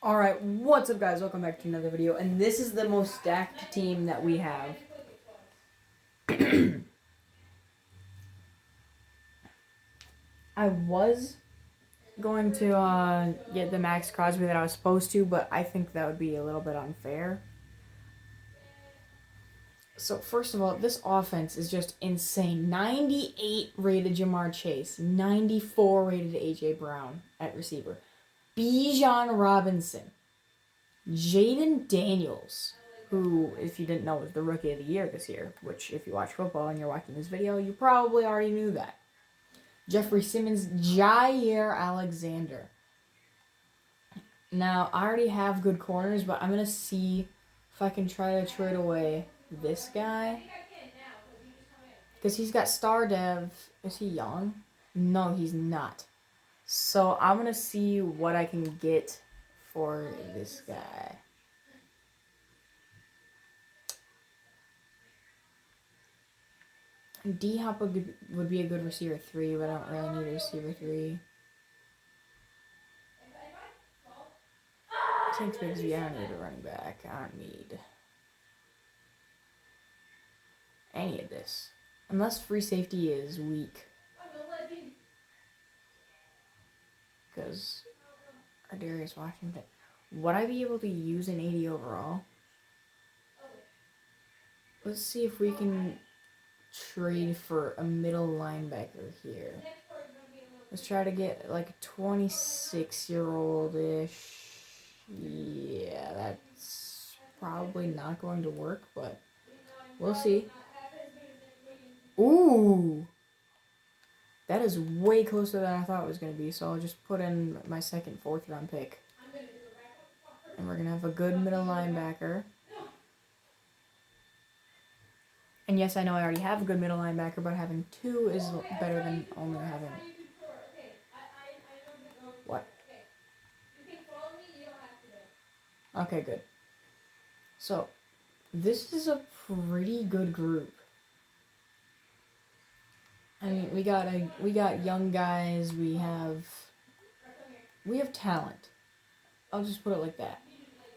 Alright, what's up guys? Welcome back to another video, and this is the most stacked team that we have. I was going to get the Max Crosby that I was supposed to, but I think that would be a little bit unfair. So first of all, this offense is just insane. 98 rated Jamar Chase, 94 rated AJ Brown at receiver. Bijan Robinson, Jaden Daniels, who, if you didn't know, was the Rookie of the Year this year, which, if you watch football and you're watching this video, you probably already knew that. Jeffrey Simmons, Jair Alexander. Now, I already have good corners, but I'm going to see if I can try to trade away this guy. Because he's got star dev. Is he young? No, he's not. So, I'm going to see what I can get for this guy. D-Hop would be a good receiver 3, but I don't really need a receiver 3. Saints Bigsby, I don't need a running back. I don't need any of this. Unless free safety is weak. Because Darius Washington. Would I be able to use an 80 overall? Let's see if we can trade for a middle linebacker here. Let's try to get like a 26-year-old-ish. Yeah, that's probably not going to work, but we'll see. Ooh! That is way closer than I thought it was going to be, so I'll just put in my second, fourth round pick. And we're going to have a good middle linebacker. And yes, I know I already have a good middle linebacker, but having two is better than only having... What? Okay, good. So, this is a pretty good group. I mean, we got young guys, we have talent. I'll just put it like that.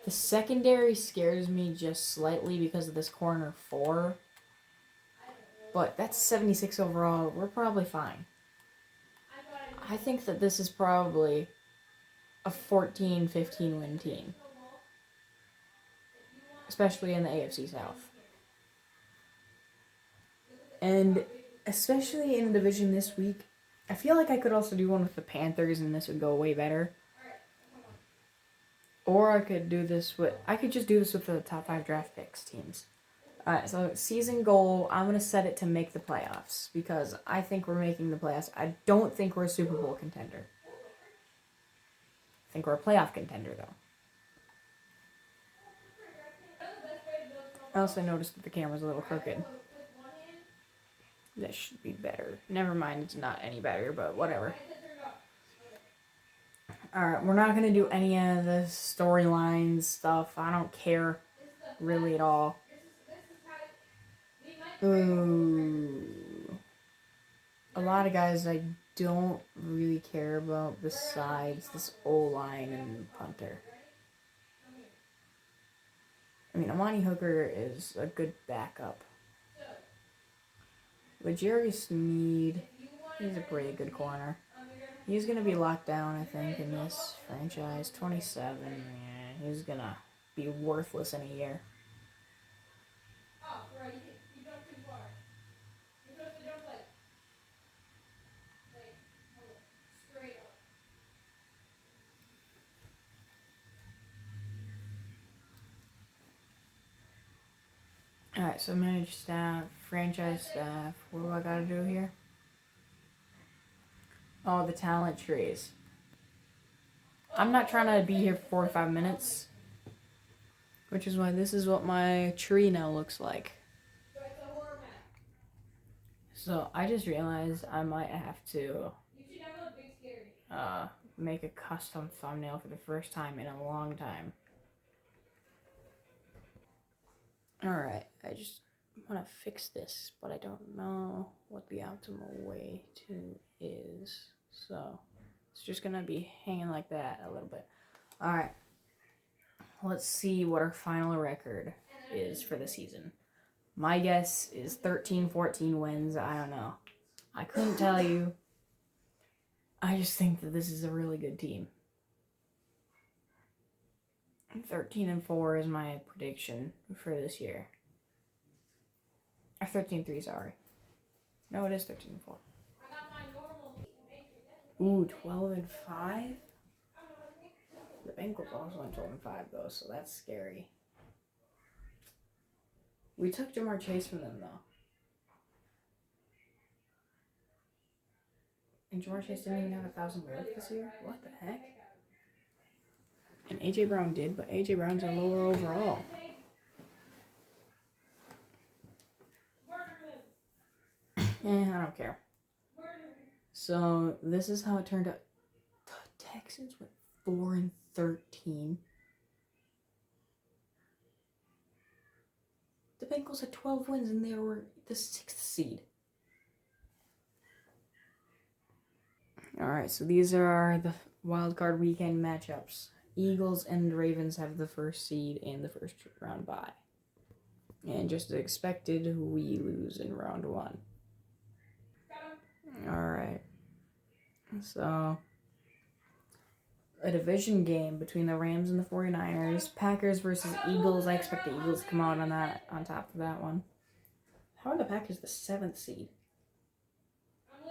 The secondary scares me just slightly because of this corner 4. But that's 76 overall. We're probably fine. I think that this is probably a 14-15 win team. Especially in the AFC South. And especially in the division this week, I feel like I could also do one with the Panthers and this would go way better. Or I could just do this with the top 5 draft picks teams. Alright, so season goal, I'm going to set it to make the playoffs. Because I think we're making the playoffs. I don't think we're a Super Bowl contender. I think we're a playoff contender, though. I also noticed that the camera's a little crooked. That should be better. Never mind, it's not any better, but whatever. Alright, we're not going to do any of the storylines stuff. I don't care really at all. Ooh. A lot of guys I don't really care about besides this O-line and punter. I mean, Amani Hooker is a good backup. But Jerry Sneed, he's a pretty good corner. He's going to be locked down, I think, in this franchise. 27, yeah, he's going to be worthless in a year. Alright, so manage staff, franchise staff. What do I gotta do here? Oh, the talent trees. I'm not trying to be here for 4 or 5 minutes. Which is why this is what my tree now looks like. So, I just realized I might have to make a custom thumbnail for the first time in a long time. Alright, I just want to fix this, but I don't know what the optimal way to is. So, it's just going to be hanging like that a little bit. Alright, Let's see what our final record is for the season. My guess is 13-14 wins. I don't know. I couldn't tell you. I just think that this is a really good team. 13-4 is my prediction for this year. Or 13-3, sorry. No, it is 13-4. Ooh, 12-5? The Bengals also went 12-5 though, so that's scary. We took Ja'Marr Chase from them though. And Ja'Marr Chase didn't even have 1,000 yards this year? What the heck? And A.J. Brown did, but A.J. Brown's a lower overall. I don't care. So, this is how it turned out. The Texans went 4-13. The Bengals had 12 wins and they were the 6th seed. Alright, so these are the wildcard weekend matchups. Eagles and Ravens have the first seed and the first round bye. And just as expected, we lose in round 1. Alright. So, a division game between the Rams and the 49ers. Packers versus Eagles. I expect the Eagles to come out on top of that one. How are the Packers the 7th seed? I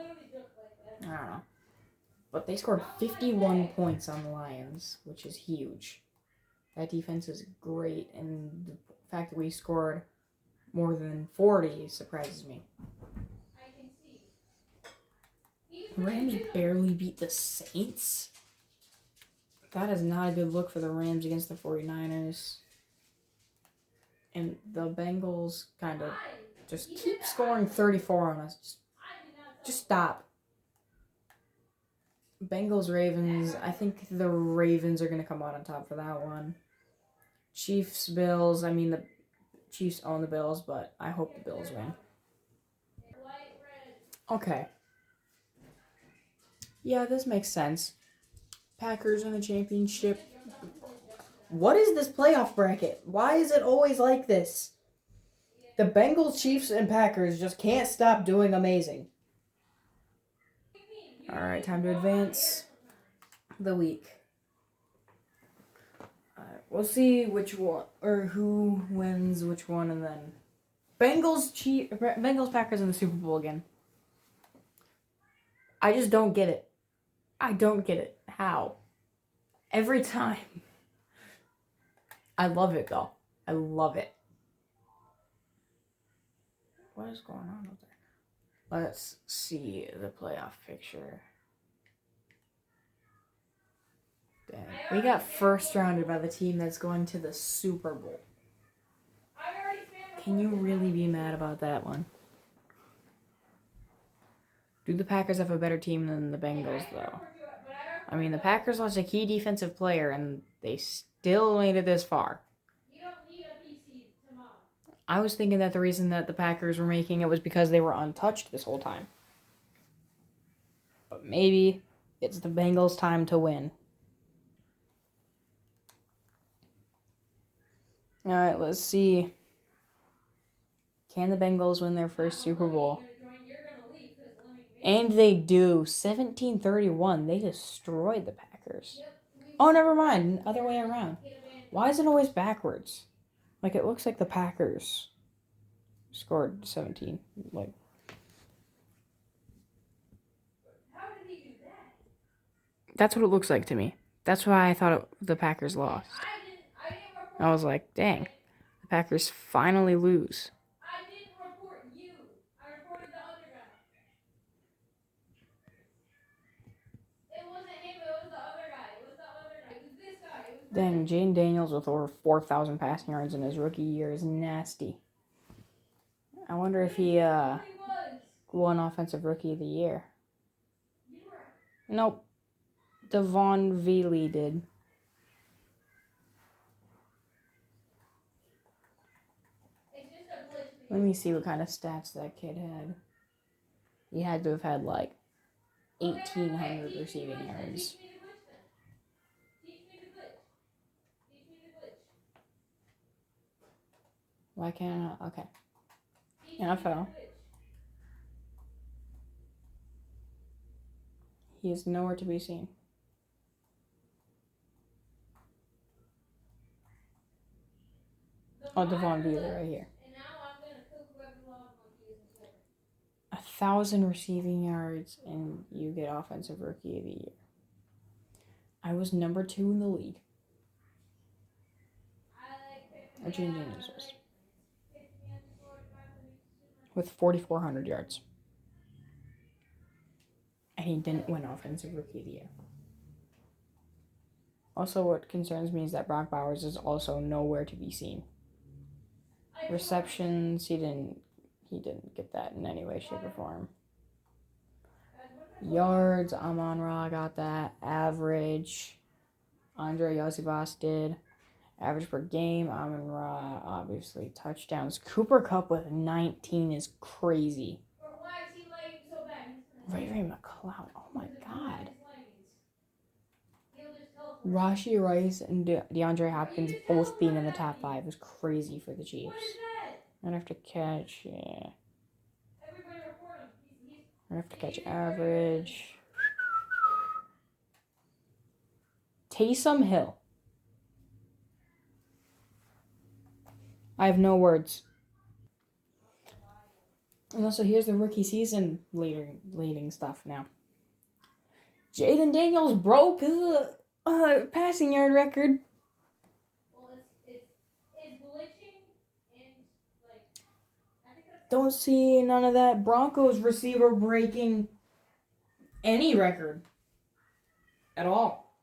don't know. But they scored 51 points on the Lions, which is huge. That defense is great, and the fact that we scored more than 40 surprises me. The Rams barely beat the Saints? That is not a good look for the Rams against the 49ers. And the Bengals kind of just keep scoring 34 on us. Just stop. Bengals, Ravens. I think the Ravens are going to come out on top for that one. Chiefs, Bills. I mean, the Chiefs own the Bills, but I hope the Bills win. Okay. Yeah, this makes sense. Packers in the championship. What is this playoff bracket? Why is it always like this? The Bengals, Chiefs, and Packers just can't stop doing amazing. Alright, time to advance the week. We'll see which one, or who wins which one, and then Bengals, Packers in the Super Bowl again. I just don't get it. I don't get it. How? Every time. I love it, though. I love it. What is going on with there? Let's see the playoff picture. Dang. We got first rounded by the team that's going to the Super Bowl. Can you really be mad about that one? Do the Packers have a better team than the Bengals, though? I mean, the Packers lost a key defensive player, and they still made it this far. I was thinking that the reason that the Packers were making it was because they were untouched this whole time. But maybe it's the Bengals' time to win. Alright, let's see. Can the Bengals win their first Super Bowl? And they do. 17-31. They destroyed the Packers. Oh, never mind. Other way around. Why is it always backwards? Like, it looks like the Packers scored 17. Like, how did he do that? That's what it looks like to me. That's why I thought the Packers lost. I was like, dang. The Packers finally lose. I didn't report you. I reported the other guy. It wasn't him. It was the other guy. It was this guy. Dang, Jane Daniels with over 4,000 passing yards in his rookie year is nasty. I wonder if he won Offensive Rookie of the Year. Nope. Devon Veely did. Let me see what kind of stats that kid had. He had to have had like 1,800 receiving yards. Why can't I? Okay. NFL. He is nowhere to be seen. Oh, Devon Beaver right here. 1,000 receiving yards, and you get Offensive Rookie of the Year. I was number 2 in the league. Arjun Daniels was. With 4,400 yards. And he didn't win Offensive Rookie of the Year. Also, what concerns me is that Brock Bowers is also nowhere to be seen. Receptions, he didn't get that in any way, shape, or form. Yards, Amon-Ra got that. Average, Andre Yosibas did. Average per game, Amon-Ra, obviously. Touchdowns. Cooper Kupp with 19 is crazy. Ray McCloud, oh my god. Rashee Rice and DeAndre Hopkins both being in the top 5 is crazy for the Chiefs. I'd have to catch, yeah. I'd have to catch average. Taysom Hill. I have no words. And also, here's the rookie season leading stuff now. Jaden Daniels broke his passing yard record. Don't see none of that. Broncos receiver breaking any record at all.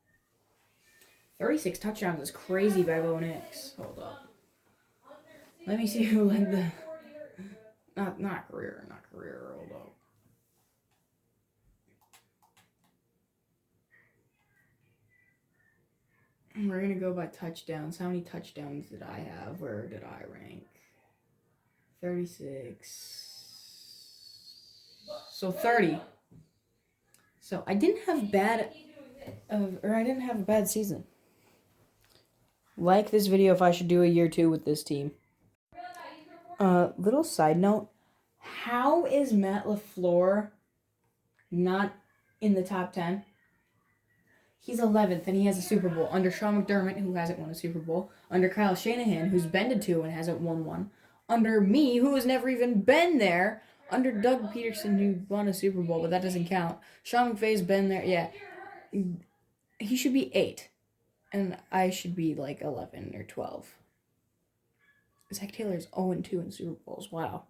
36 touchdowns is crazy by Bo Nix. Hold up. Let me see who led the... Not career. Hold up. We're going to go by touchdowns. How many touchdowns did I have? Where did I rank? 36. So 30. So I didn't have I didn't have a bad season. Like this video if I should do a year 2 with this team. Little side note. How is Matt LaFleur not in the top 10? He's 11th and he has a Super Bowl under Sean McDermott, who hasn't won a Super Bowl, under Kyle Shanahan, who's been to 2 and hasn't won one, under me, who has never even been there, under Doug Peterson, who won a Super Bowl, but that doesn't count. Sean McVay's been there, yeah. He should be 8, and I should be like 11 or 12. Zach Taylor's 0-2 in Super Bowls. Wow.